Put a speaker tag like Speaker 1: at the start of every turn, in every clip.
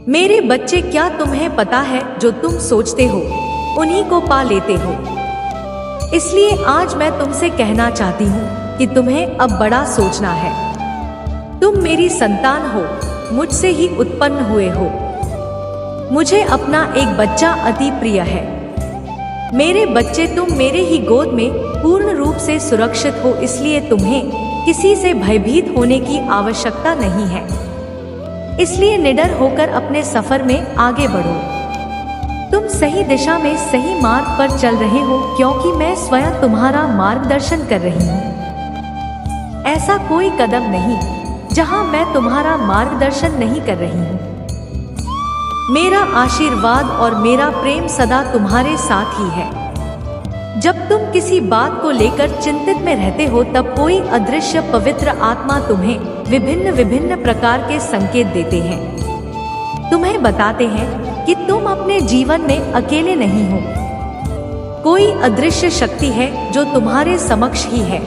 Speaker 1: मेरे बच्चे, क्या तुम्हें पता है जो तुम सोचते हो उन्हीं को पा लेते हो। इसलिए आज मैं तुमसे कहना चाहती हूँ कि तुम्हें अब बड़ा सोचना है। तुम मेरी संतान हो, मुझसे ही उत्पन्न हुए हो। मुझे अपना एक बच्चा अति प्रिय है। मेरे बच्चे, तुम मेरे ही गोद में पूर्ण रूप से सुरक्षित हो, इसलिए तुम्हें किसी से भयभीत होने की आवश्यकता नहीं है। इसलिए निडर होकर अपने सफर में आगे बढ़ो। तुम सही दिशा में सही मार्ग पर चल रहे हो, क्योंकि मैं स्वयं तुम्हारा मार्गदर्शन कर रही हूँ। ऐसा कोई कदम नहीं जहाँ मैं तुम्हारा मार्गदर्शन नहीं कर रही हूँ। मेरा आशीर्वाद और मेरा प्रेम सदा तुम्हारे साथ ही है। जब तुम किसी बात को लेकर चिंतित में रहते हो, तब कोई अदृश्य पवित्र आत्मा तुम्हें विभिन्न विभिन्न प्रकार के संकेत देते हैं। तुम्हें बताते हैं कि तुम अपने जीवन में अकेले नहीं हो। कोई अदृश्य शक्ति है जो तुम्हारे समक्ष ही है।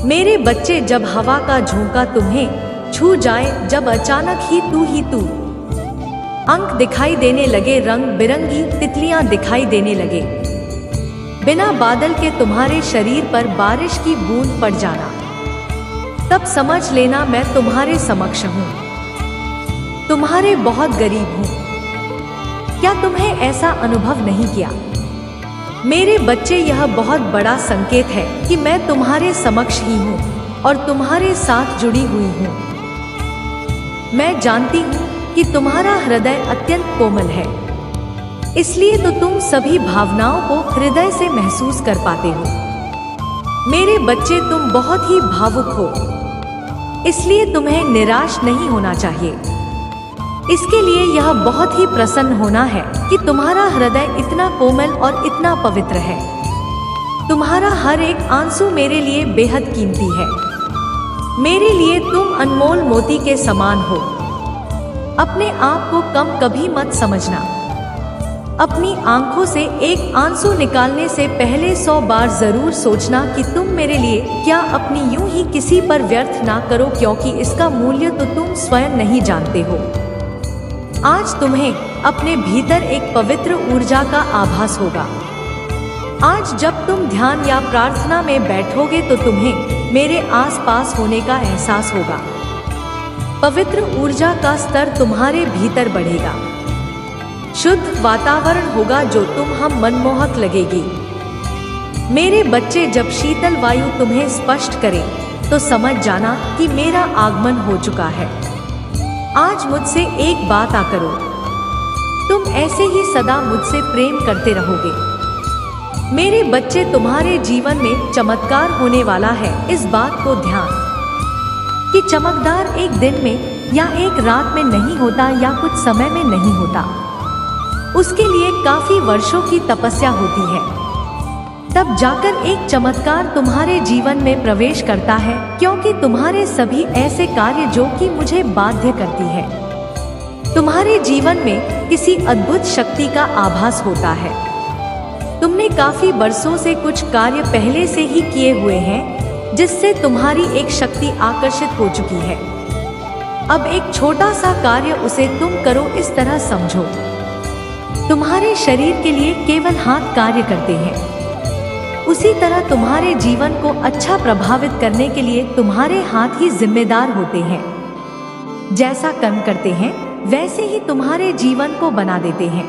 Speaker 1: मेरे बच्चे, जब हवा का झोंका तुम्हें छू जाए, जब अचानक ही तू अंक दिखाई देने लगे, रंग बिरंगी तितलियां दिखाई देने लगे, बिना बादल के तुम्हारे शरीर पर बारिश की बूंद पड़ जाना, तब समझ लेना मैं तुम्हारे समक्ष हूँ। तुम्हारे बहुत करीब हूँ। क्या तुम्हें ऐसा अनुभव नहीं किया? मेरे बच्चे, यह बहुत बड़ा संकेत है कि मैं तुम्हारे समक्ष ही हूँ और तुम्हारे साथ जुड़ी हुई हूँ। मैं जानती हूँ कि तुम्हारा हृदय अत्यंत कोमल है, इसलिए तो तुम सभी भावनाओं को हृदय से महसूस कर पाते हो। मेरे बच्चे, तुम बहुत ही भावुक हो, इसलिए तुम्हें निराश नहीं होना चाहिए। इसके लिए यह बहुत ही प्रसन्न होना है कि तुम्हारा हृदय इतना कोमल और इतना पवित्र है। तुम्हारा हर एक आंसू मेरे लिए बेहद कीमती है। मेरे लिए तुम अनमोल मोती के समान हो। अपने आप को कम कभी मत समझना। अपनी आंखों से एक आंसू निकालने से पहले 100 बार जरूर सोचना कि तुम मेरे लिए क्या अपनी यूं ही किसी पर व्यर्थ ना करो, क्योंकि इसका मूल्य तो तुम स्वयं नहीं जानते हो। आज तुम्हें अपने भीतर एक पवित्र ऊर्जा का आभास होगा। आज जब तुम ध्यान या प्रार्थना में बैठोगे तो तुम्हें मेरे आसपास होने का एहसास होगा। पवित्र ऊर्जा का स्तर तुम्हारे भीतर बढ़ेगा। शुद्ध वातावरण होगा जो हम मनमोहक लगेगी। मेरे बच्चे, जब शीतल वायु तुम्हें स्पर्श करे तो समझ जाना कि मेरा आगमन हो चुका है। आज मुझसे एक बात करो। तुम ऐसे ही सदा मुझसे प्रेम करते रहोगे। मेरे बच्चे, तुम्हारे जीवन में चमत्कार होने वाला है। इस बात को ध्यान कि चमकदार एक दिन में या एक रात में नहीं होता या कुछ समय में नहीं होता। उसके लिए काफी वर्षों की तपस्या होती है, तब जाकर एक चमत्कार तुम्हारे जीवन में प्रवेश करता है, क्योंकि तुम्हारे सभी ऐसे कार्य जो कि मुझे बाध्य करती है। तुम्हारे जीवन में किसी अद्भुत शक्ति का आभास होता है। तुमने काफी वर्षों से कुछ कार्य पहले से ही किए हुए हैं, जिससे तुम्हारी एक शक्ति आकर्षित हो चुकी है। अब एक छोटा सा कार्य उसे तुम करो। इस तरह समझो, तुम्हारे शरीर के लिए केवल हाथ कार्य करते हैं। उसी तरह तुम्हारे जीवन को अच्छा प्रभावित करने के लिए तुम्हारे हाथ ही जिम्मेदार होते हैं। जैसा कर्म करते हैं वैसे ही तुम्हारे जीवन को बना देते हैं।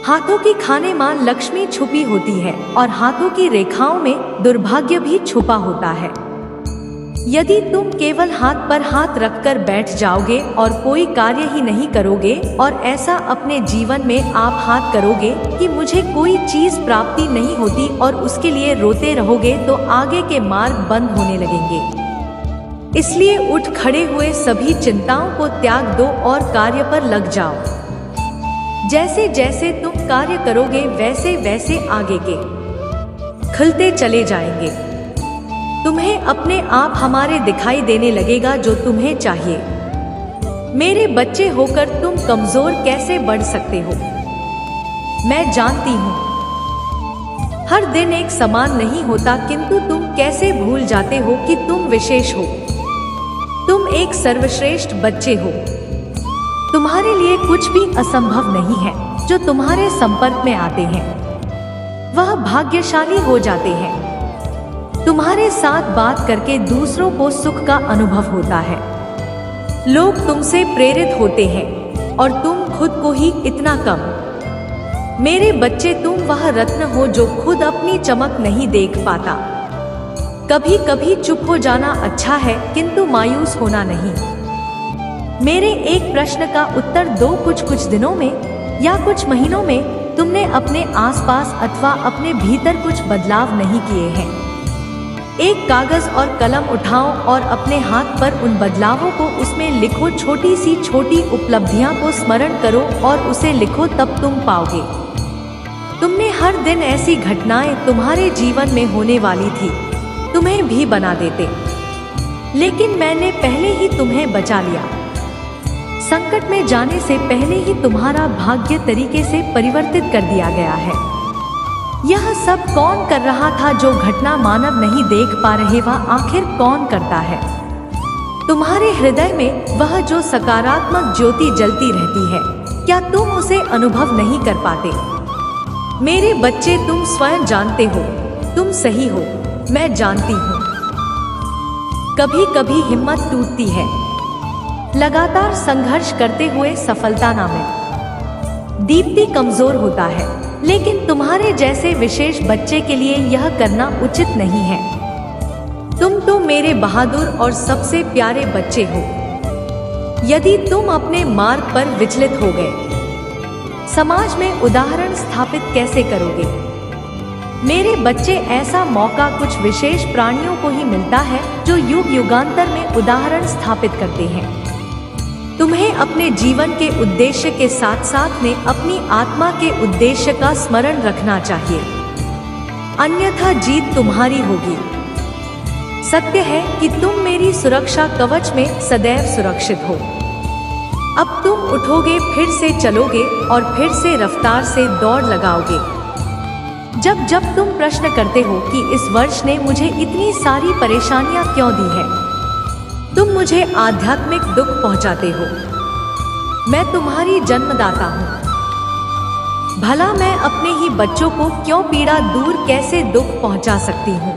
Speaker 1: हाथों की खाने मां लक्ष्मी छुपी होती है और हाथों की रेखाओं में दुर्भाग्य भी छुपा होता है। यदि तुम केवल हाथ पर हाथ रखकर बैठ जाओगे और कोई कार्य ही नहीं करोगे और ऐसा अपने जीवन में आप हाथ करोगे कि मुझे कोई चीज प्राप्ति नहीं होती और उसके लिए रोते रहोगे, तो आगे के मार्ग बंद होने लगेंगे। इसलिए उठ खड़े हुए सभी चिंताओं को त्याग दो और कार्य पर लग जाओ। जैसे जैसे तुम कार्य करोगे वैसे वैसे आगे के खिलते चले जाएंगे। तुम्हें अपने आप हमारे दिखाई देने लगेगा जो तुम्हें चाहिए। मेरे बच्चे होकर तुम कमजोर कैसे बढ़ सकते हो? मैं जानती हूँ हर दिन एक समान नहीं होता, किंतु तुम कैसे भूल जाते हो कि तुम विशेष हो। तुम एक सर्वश्रेष्ठ बच्चे हो। तुम्हारे लिए कुछ भी असंभव नहीं है। जो तुम्हारे संपर्क में आते हैं वह भाग्यशाली हो जाते हैं। तुम्हारे साथ बात करके दूसरों को सुख का अनुभव होता है। लोग तुमसे प्रेरित होते हैं और तुम खुद को ही इतना कम। मेरे बच्चे, तुम वह रत्न हो जो खुद अपनी चमक नहीं देख पाता। कभी कभी चुप हो जाना अच्छा है, किंतु मायूस होना नहीं। मेरे एक प्रश्न का उत्तर दो। कुछ दिनों में या कुछ महीनों में तुमने अपने आसपास अथवा अपने भीतर कुछ बदलाव नहीं किए हैं। एक कागज और कलम उठाओ और अपने हाथ पर उन बदलावों को उसमें लिखो। छोटी उपलब्धियां को स्मरण करो और उसे लिखो, तब तुम पाओगे। तुमने हर दिन ऐसी घटनाएं तुम्हारे जीवन में होने वाली थी, तुम्हें भी बना देते, लेकिन मैंने पहले ही तुम्हें बचा लिया। संकट में जाने से पहले ही तुम्हारा भाग्य तरीके से परिवर्तित कर दिया गया है। यह सब कौन कर रहा था? जो घटना मानव नहीं देख पा रहे, वह आखिर कौन करता है? तुम्हारे हृदय में वह जो सकारात्मक ज्योति जलती रहती है, क्या तुम उसे अनुभव नहीं कर पाते? मेरे बच्चे, तुम स्वयं जानते हो तुम सही हो, मैं जानती हूँ। कभी कभी हिम्मत टूटती है, लगातार संघर्ष करते हुए सफलता न मिले। दीप्ति कमजोर होता है, लेकिन तुम्हारे जैसे विशेष बच्चे के लिए यह करना उचित नहीं है। तुम तो मेरे बहादुर और सबसे प्यारे बच्चे हो। यदि तुम अपने मार्ग पर विचलित हो गए, समाज में उदाहरण स्थापित कैसे करोगे? मेरे बच्चे, ऐसा मौका कुछ विशेष प्राणियों को ही मिलता है जो युग युगांतर में उदाहरण स्थापित करते हैं। तुम्हें अपने जीवन के उद्देश्य के साथ साथ में अपनी आत्मा के उद्देश्य का स्मरण रखना चाहिए, अन्यथा जीत तुम्हारी होगी। सत्य है कि तुम मेरी सुरक्षा कवच में सदैव सुरक्षित हो। अब तुम उठोगे, फिर से चलोगे और फिर से रफ्तार से दौड़ लगाओगे। जब तुम प्रश्न करते हो कि इस वर्ष ने मुझे इतनी सारी परेशानियां क्यों दी है, तुम मुझे आध्यात्मिक दुख पहुंचाते हो। मैं तुम्हारी जन्मदाता हूँ। भला मैं अपने ही बच्चों को क्यों पीड़ा दूर कैसे दुख पहुंचा सकती हूँ?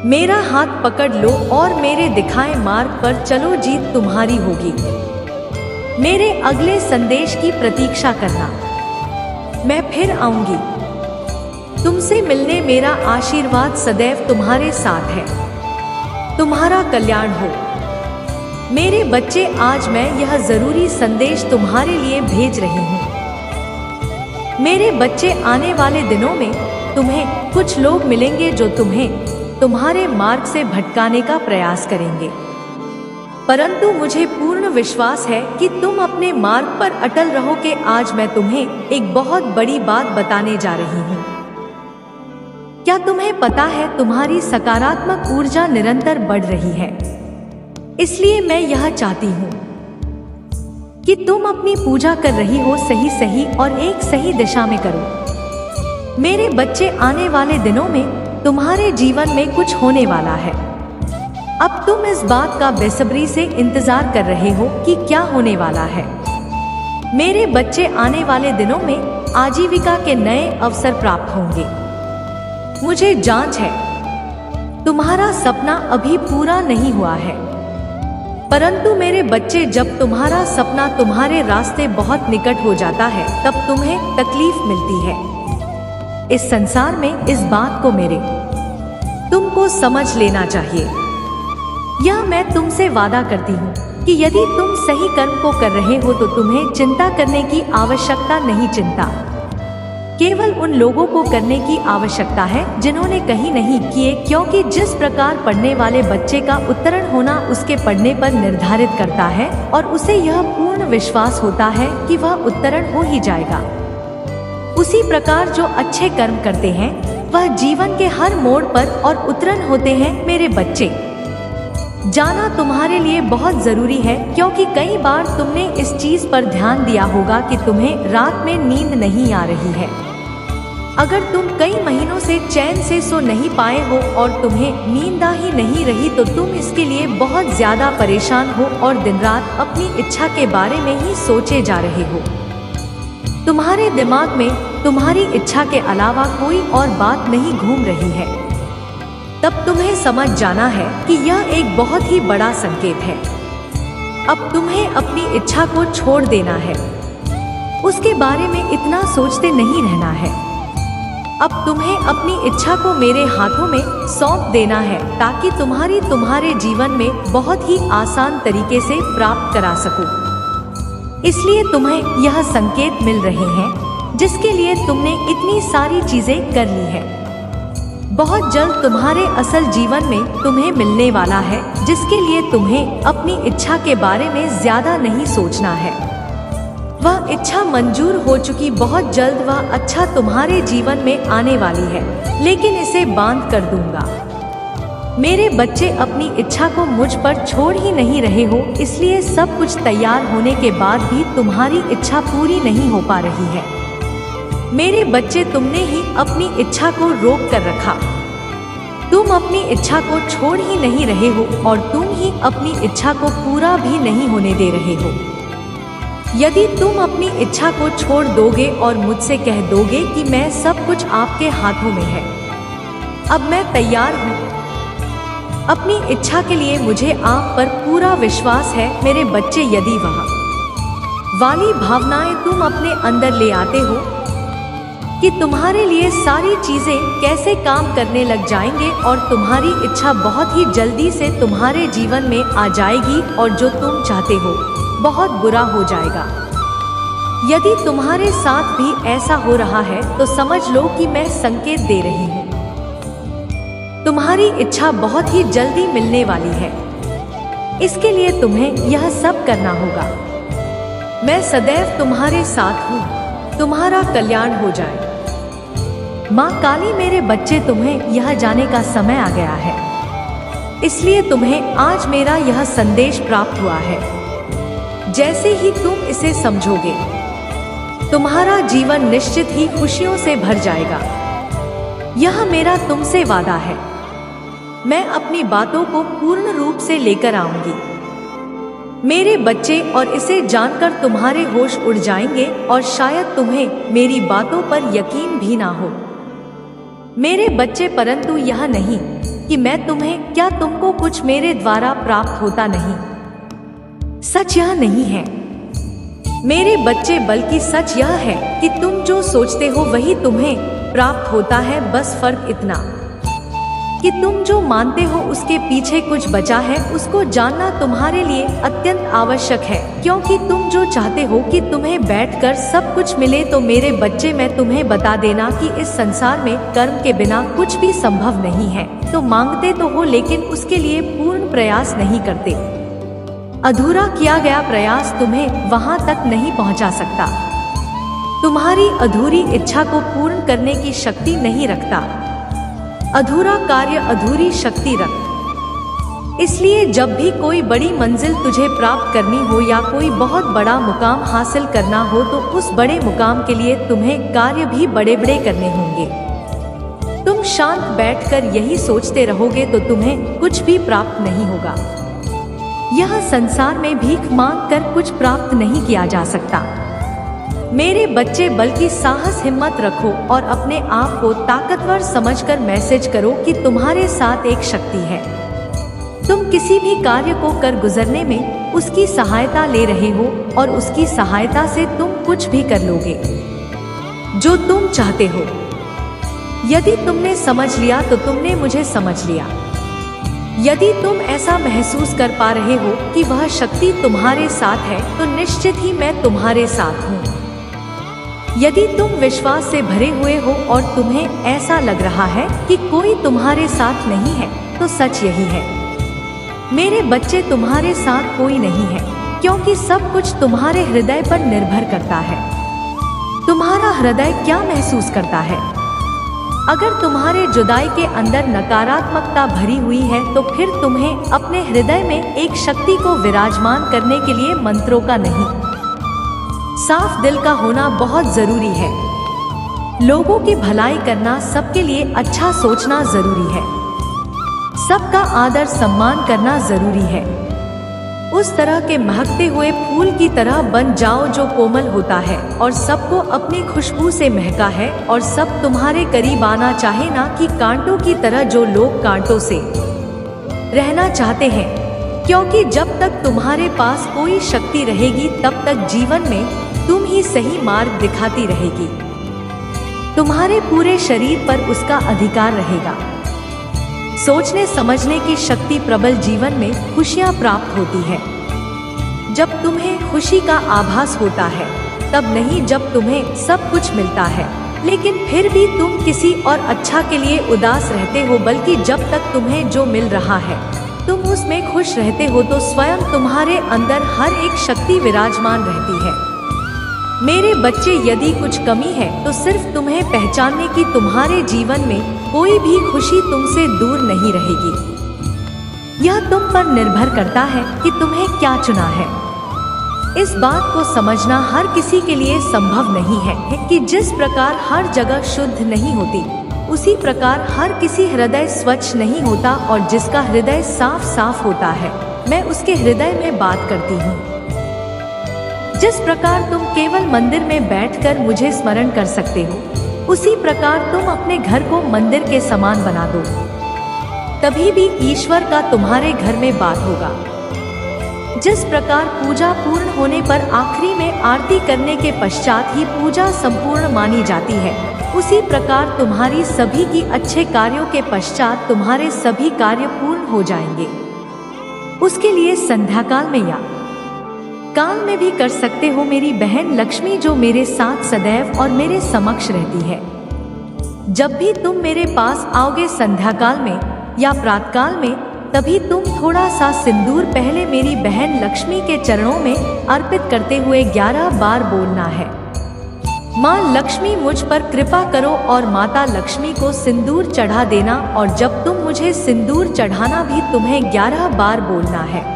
Speaker 1: मेरा हाथ पकड़ लो और मेरे दिखाए मार्ग पर चलो, जीत तुम्हारी होगी। मेरे अगले संदेश की प्रतीक्षा करना, मैं फिर आऊंगी। तुमसे मिलने मेरा आशीर्वाद सदैव तुम्हारे साथ है। तुम्हारा कल्याण हो। मेरे बच्चे, आज मैं यह जरूरी संदेश तुम्हारे लिए भेज रही हूँ। मेरे बच्चे, आने वाले दिनों में तुम्हें कुछ लोग मिलेंगे जो तुम्हें तुम्हारे मार्ग से भटकाने का प्रयास करेंगे, परंतु मुझे पूर्ण विश्वास है कि तुम अपने मार्ग पर अटल रहो। कि आज मैं तुम्हें एक बहुत बड़ी बात बताने जा रही हूँ। क्या तुम्हें पता है, तुम्हारी सकारात्मक ऊर्जा निरंतर बढ़ रही है। इसलिए मैं यह चाहती हूँ कि तुम अपनी पूजा कर रही हो सही और एक सही दिशा में करो। मेरे बच्चे, आने वाले दिनों में तुम्हारे जीवन में कुछ होने वाला है। अब तुम इस बात का बेसब्री से इंतजार कर रहे हो कि क्या होने वाला है। मेरे बच्चे, आने वाले दिनों में आजीविका के नए अवसर प्राप्त होंगे। मुझे जांच है, तुम्हारा सपना अभी पूरा नहीं हुआ है, परंतु मेरे बच्चे, जब तुम्हारा सपना तुम्हारे रास्ते बहुत निकट हो जाता है, तब तुम्हें तकलीफ मिलती है। इस संसार में इस बात को तुमको समझ लेना चाहिए। यह मैं तुमसे वादा करती हूँ कि यदि तुम सही कर्म को कर रहे हो तो तुम्हें चिंता करने की आवश्यकता नहीं। चिंता केवल उन लोगों को करने की आवश्यकता है जिन्होंने कहीं नहीं किए, क्योंकि जिस प्रकार पढ़ने वाले बच्चे का उत्तीर्ण होना उसके पढ़ने पर निर्धारित करता है और उसे यह पूर्ण विश्वास होता है कि वह उत्तीर्ण हो ही जाएगा, उसी प्रकार जो अच्छे कर्म करते हैं वह जीवन के हर मोड़ पर और उत्तीर्ण होते हैं। मेरे बच्चे, जाना तुम्हारे लिए बहुत जरूरी है, क्योंकि कई बार तुमने इस चीज पर ध्यान दिया होगा कि तुम्हें रात में नींद नहीं आ रही है। अगर तुम कई महीनों से चैन से सो नहीं पाए हो और तुम्हें नींद आ ही नहीं रही तो तुम इसके लिए बहुत ज्यादा परेशान हो और दिन रात अपनी इच्छा के बारे में ही सोचे जा रहे हो। तुम्हारे दिमाग में तुम्हारी इच्छा के अलावा कोई और बात नहीं घूम रही है। तब तुम्हें समझ जाना है कि यह एक बहुत ही बड़ा संकेत है। अब तुम्हें अपनी इच्छा को छोड़ देना है, उसके बारे में इतना सोचते नहीं रहना है। अब तुम्हें अपनी इच्छा को मेरे हाथों में सौंप देना है ताकि तुम्हारे जीवन में बहुत ही आसान तरीके से प्राप्त करा सकूं। इसलिए तुम्हें यह संकेत मिल रहे हैं जिसके लिए तुमने इतनी सारी चीजें कर ली है। बहुत जल्द तुम्हारे असल जीवन में तुम्हें मिलने वाला है जिसके लिए तुम्हें अपनी इच्छा के बारे में ज्यादा नहीं सोचना है। वह इच्छा मंजूर हो चुकी, बहुत जल्द वह अच्छा तुम्हारे जीवन में आने वाली है, लेकिन इसे बांध कर दूंगा। मेरे बच्चे अपनी इच्छा को मुझ पर छोड़ ही नहीं रहे हो, इसलिए सब कुछ तैयार होने के बाद भी तुम्हारी इच्छा पूरी नहीं हो पा रही है। मेरे बच्चे, तुमने ही अपनी इच्छा को रोक कर रखा। तुम अपनी इच्छा को छोड़ ही नहीं रहे हो और तुम ही अपनी इच्छा को पूरा भी नहीं होने दे रहे हो। यदि तुम अपनी इच्छा को छोड़ दोगे और मुझसे कह दोगे कि मैं सब कुछ आपके हाथों में है, अब मैं तैयार हूँ अपनी इच्छा के लिए, मुझे आप पर पूरा विश्वास है। मेरे बच्चे, यदि वह वाली भावनाएं तुम अपने अंदर ले आते हो कि तुम्हारे लिए सारी चीजें कैसे काम करने लग जाएंगे और तुम्हारी इच्छा बहुत ही जल्दी से तुम्हारे जीवन में आ जाएगी और जो तुम चाहते हो बहुत बुरा हो जाएगा। यदि तुम्हारे साथ भी ऐसा हो रहा है तो समझ लो कि मैं संकेत दे रही हूँ। तुम्हारी इच्छा बहुत ही जल्दी मिलने वाली है। इसके लिए तुम्हें यह सब करना होगा। मैं सदैव तुम्हारे साथ हूँ, तुम्हारा कल्याण हो जाए। माँ काली, मेरे बच्चे, तुम्हें यह जाने का समय आ गया है, इसलिए तुम्हें आज मेरा यह संदेश प्राप्त हुआ है। जैसे ही तुम इसे समझोगे तुम्हारा जीवन निश्चित ही खुशियों से भर जाएगा। यह मेरा तुमसे वादा है। मैं अपनी बातों को पूर्ण रूप से लेकर आऊंगी मेरे बच्चे, और इसे जानकर तुम्हारे होश उड़ जाएंगे और शायद तुम्हें मेरी बातों पर यकीन भी ना हो मेरे बच्चे। परंतु यह नहीं कि मैं तुम्हें, क्या तुमको कुछ मेरे द्वारा प्राप्त होता नहीं। सच यह नहीं है मेरे बच्चे, बल्कि सच यह है कि तुम जो सोचते हो वही तुम्हें प्राप्त होता है। बस फर्क इतना कि तुम जो मानते हो उसके पीछे कुछ बचा है, उसको जानना तुम्हारे लिए अत्यंत आवश्यक है। क्योंकि तुम जो चाहते हो कि तुम्हें बैठकर सब कुछ मिले, तो मेरे बच्चे, मैं तुम्हें बता देना कि इस संसार में कर्म के बिना कुछ भी संभव नहीं है। तो मांगते तो हो लेकिन उसके लिए पूर्ण प्रयास नहीं करते। अधूरा किया गया प्रयास तुम्हें वहां तक नहीं पहुंचा सकता। तुम्हारी अधूरी इच्छा को पूर्ण करने की शक्ति नहीं रखता। अधूरा कार्य अधूरी शक्ति रख। इसलिए जब भी कोई बड़ी मंजिल तुझे प्राप्त करनी हो या कोई बहुत बड़ा मुकाम हासिल करना हो, तो उस बड़े मुकाम के लिए तुम्हें कार्य भी बड़े बड़े करने होंगे। तुम शांत बैठकर यही सोचते रहोगे तो तुम्हें कुछ भी प्राप्त नहीं होगा। यह संसार में भीख मांग कर कुछ प्राप्त नहीं किया जा सकता मेरे बच्चे, बल्कि साहस हिम्मत रखो और अपने आप को ताकतवर समझकर मैसेज करो कि तुम्हारे साथ एक शक्ति है। तुम किसी भी कार्य को कर गुजरने में उसकी सहायता ले रहे हो और उसकी सहायता से तुम कुछ भी कर लोगे जो तुम चाहते हो। यदि तुमने समझ लिया तो तुमने मुझे समझ लिया। यदि तुम ऐसा महसूस कर पा रहे हो कि वह शक्ति तुम्हारे साथ है, तो निश्चित ही मैं तुम्हारे साथ हूँ। यदि तुम विश्वास से भरे हुए हो और तुम्हें ऐसा लग रहा है कि कोई तुम्हारे साथ नहीं है, तो सच यही है मेरे बच्चे, तुम्हारे साथ कोई नहीं है, क्योंकि सब कुछ तुम्हारे हृदय पर निर्भर करता है। तुम्हारा हृदय क्या महसूस करता है? अगर तुम्हारे जुदाई के अंदर नकारात्मकता भरी हुई है, तो फिर तुम्हें अपने हृदय में एक शक्ति को विराजमान करने के लिए मंत्रों का नहीं, साफ दिल का होना बहुत जरूरी है। लोगों की भलाई करना, सबके लिए अच्छा सोचना जरूरी है। सबका आदर सम्मान करना जरूरी है। उस तरह के महकते हुए फूल की तरह बन जाओ जो कोमल होता है और सबको अपनी खुशबू से महका है, और सब तुम्हारे करीब आना चाहे, ना कि कांटों की तरह जो लोग कांटों से रहना चाहते हैं। क्योंकि जब तक तुम्हारे पास कोई शक्ति रहेगी तब तक जीवन में तुम ही सही मार्ग दिखाती रहेगी। तुम्हारे पूरे शरीर पर उसका अधिकार रहेगा। सोचने समझने की शक्ति प्रबल, जीवन में खुशियां प्राप्त होती है जब तुम्हें खुशी का आभास होता है, तब नहीं जब तुम्हें सब कुछ मिलता है लेकिन फिर भी तुम किसी और अच्छा के लिए उदास रहते हो, बल्कि जब तक तुम्हें जो मिल रहा है तुम उसमें खुश रहते हो, तो स्वयं तुम्हारे अंदर हर एक शक्ति विराजमान रहती है। मेरे बच्चे, यदि कुछ कमी है तो सिर्फ तुम्हें पहचानने की तुम्हारे जीवन में कोई भी खुशी तुमसे दूर नहीं रहेगी। यह तुम पर निर्भर करता है कि तुम्हें क्या चुना है। इस बात को समझना हर किसी के लिए संभव नहीं है कि जिस प्रकार हर जगह शुद्ध नहीं होती, उसी प्रकार हर किसी हृदय स्वच्छ नहीं होता, और जिसका हृदय साफ साफ होता है मैं उसके हृदय में बात करती हूँ। जिस प्रकार तुम केवल मंदिर में बैठकर मुझे स्मरण कर सकते हो, उसी प्रकार तुम अपने घर को मंदिर के समान बना दो, तभी भी ईश्वर का तुम्हारे घर में बात होगा। जिस प्रकार पूजा पूर्ण होने पर आखिरी में आरती करने के पश्चात ही पूजा संपूर्ण मानी जाती है, उसी प्रकार तुम्हारी सभी की अच्छे कार्यों के पश्चात तुम्हारे सभी कार्य पूर्ण हो जाएंगे। उसके लिए संध्या काल में या काल में भी कर सकते हो। मेरी बहन लक्ष्मी जो मेरे साथ सदैव और मेरे समक्ष रहती है, जब भी तुम मेरे पास आओगे संध्या काल में या प्रातःकाल में, तभी तुम थोड़ा सा सिंदूर पहले मेरी बहन लक्ष्मी के चरणों में अर्पित करते हुए 11 बार बोलना है, माँ लक्ष्मी मुझ पर कृपा करो, और माता लक्ष्मी को सिंदूर चढ़ा देना। और जब तुम मुझे सिंदूर चढ़ाना भी तुम्हें 11 बार बोलना है,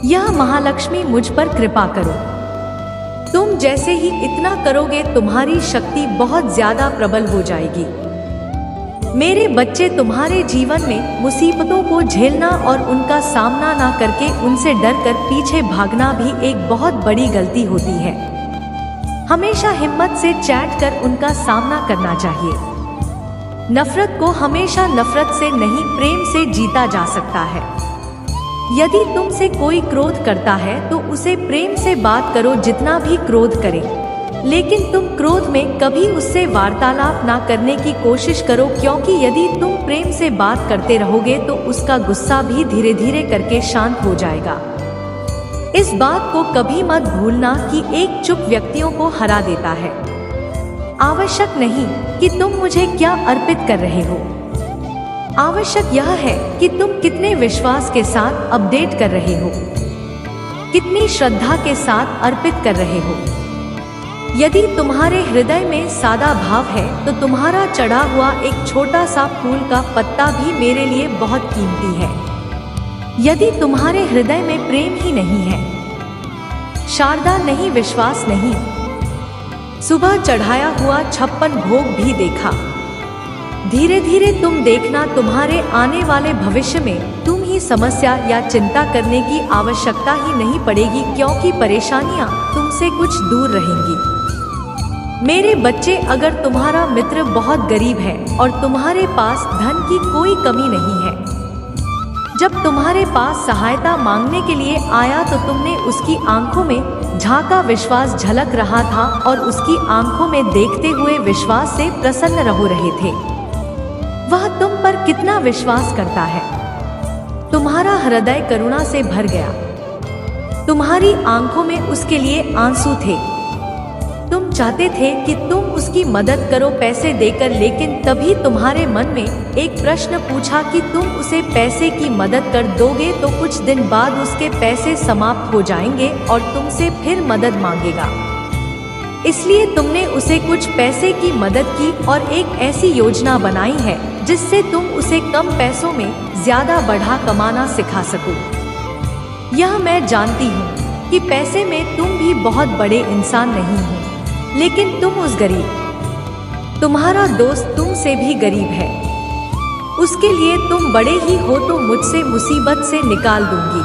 Speaker 1: यह महालक्ष्मी मुझ पर कृपा करो। तुम जैसे ही इतना करोगे तुम्हारी शक्ति बहुत ज्यादा प्रबल हो जाएगी। मेरे बच्चे, तुम्हारे जीवन में मुसीबतों को झेलना और उनका सामना ना करके उनसे डर कर पीछे भागना भी एक बहुत बड़ी गलती होती है। हमेशा हिम्मत से चैट कर उनका सामना करना चाहिए। नफरत को हमेशा नफरत से नहीं, प्रेम से जीता जा सकता है। यदि तुमसे कोई क्रोध करता है तो उसे प्रेम से बात करो, जितना भी क्रोध करे, लेकिन तुम क्रोध में कभी उससे वार्तालाप ना करने की कोशिश करो, क्योंकि यदि तुम प्रेम से बात करते रहोगे तो उसका गुस्सा भी धीरे धीरे करके शांत हो जाएगा। इस बात को कभी मत भूलना कि एक चुप व्यक्तियों को हरा देता है। आवश्यक नहीं कि तुम मुझे क्या अर्पित कर रहे हो, आवश्यक यह है कि तुम कितने विश्वास के साथ अपडेट कर रहे हो, कितनी श्रद्धा के साथ अर्पित कर रहे हो। यदि तुम्हारे हृदय में सादा भाव है तो तुम्हारा चढ़ा हुआ एक छोटा सा फूल का पत्ता भी मेरे लिए बहुत कीमती है। यदि तुम्हारे हृदय में प्रेम ही नहीं है, शारदा नहीं, विश्वास नहीं, सुबह चढ़ाया हुआ 56 भोग भी देखा, धीरे धीरे तुम देखना तुम्हारे आने वाले भविष्य में तुम ही समस्या या चिंता करने की आवश्यकता ही नहीं पड़ेगी, क्योंकि परेशानियां तुमसे कुछ दूर रहेंगी। मेरे बच्चे, अगर तुम्हारा मित्र बहुत गरीब है और तुम्हारे पास धन की कोई कमी नहीं है, जब तुम्हारे पास सहायता मांगने के लिए आया तो तुमने उसकी आंखों में झांका विश्वास झलक रहा था और उसकी आंखों में देखते हुए विश्वास से प्रसन्न हो रहे थे। वह तुम पर कितना विश्वास करता है। तुम्हारा हृदय करुणा से भर गया, तुम्हारी आंखों में उसके लिए आंसू थे। तुम चाहते थे कि तुम उसकी मदद करो पैसे देकर, लेकिन तभी तुम्हारे मन में एक प्रश्न पूछा कि तुम उसे पैसे की मदद कर दोगे तो कुछ दिन बाद उसके पैसे समाप्त हो जाएंगे और तुमसे फिर मदद मांगेगा। इसलिए तुमने उसे कुछ पैसे की मदद की और एक ऐसी योजना बनाई है जिससे तुम उसे कम पैसों में ज्यादा बढ़ा कमाना सिखा सको। यह मैं जानती हूँ कि पैसे में तुम भी बहुत बड़े इंसान नहीं हो, लेकिन तुम उस गरीब तुम्हारा दोस्त तुमसे भी गरीब है, उसके लिए तुम बड़े ही हो तो मुझसे मुसीबत से निकाल दूंगी।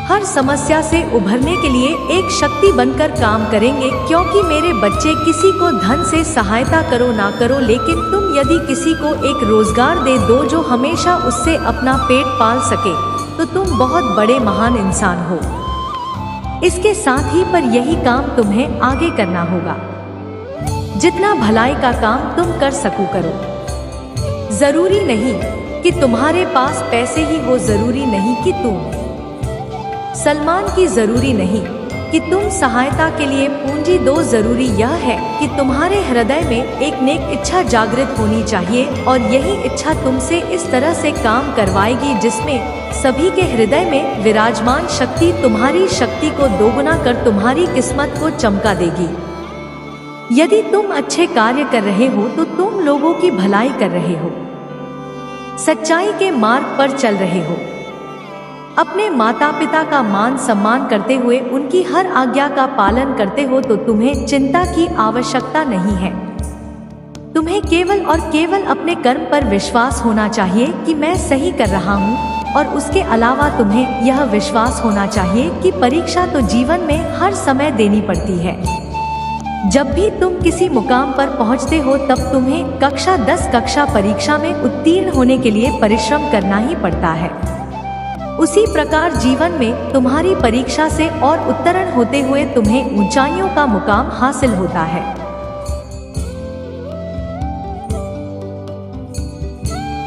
Speaker 1: हर समस्या से उभरने के लिए एक शक्ति बनकर काम करेंगे, क्योंकि मेरे बच्चे किसी को धन से सहायता करो ना करो, लेकिन तुम यदि किसी को एक रोजगार दे दो जो हमेशा उससे अपना पेट पाल सके, तो तुम बहुत बड़े महान इंसान हो। इसके साथ ही पर यही काम तुम्हें आगे करना होगा। जितना भलाई का काम तुम कर सको करो। जरूरी नहीं कि तुम्हारे पास पैसे ही हो, जरूरी नहीं कि तुम सलमान की, जरूरी नहीं कि तुम सहायता के लिए पूंजी दो, जरूरी यह है कि तुम्हारे हृदय में एक नेक इच्छा जागृत होनी चाहिए, और यही इच्छा तुमसे इस तरह से काम करवाएगी जिसमें सभी के हृदय में विराजमान शक्ति तुम्हारी शक्ति को दोगुना कर तुम्हारी किस्मत को चमका देगी। यदि तुम अच्छे कार्य कर रहे हो तो तुम लोगों की भलाई कर रहे हो, सच्चाई के मार्ग पर चल रहे हो, अपने माता पिता का मान सम्मान करते हुए उनकी हर आज्ञा का पालन करते हो, तो तुम्हें चिंता की आवश्यकता नहीं है। तुम्हें केवल और केवल अपने कर्म पर विश्वास होना चाहिए कि मैं सही कर रहा हूँ, और उसके अलावा तुम्हें यह विश्वास होना चाहिए कि परीक्षा तो जीवन में हर समय देनी पड़ती है। जब भी तुम किसी मुकाम पर पहुँचते हो तब तुम्हें कक्षा 10 कक्षा परीक्षा में उत्तीर्ण होने के लिए परिश्रम करना ही पड़ता है। उसी प्रकार जीवन में तुम्हारी परीक्षा से और उत्तीर्ण होते हुए तुम्हें ऊंचाइयों का मुकाम हासिल होता है।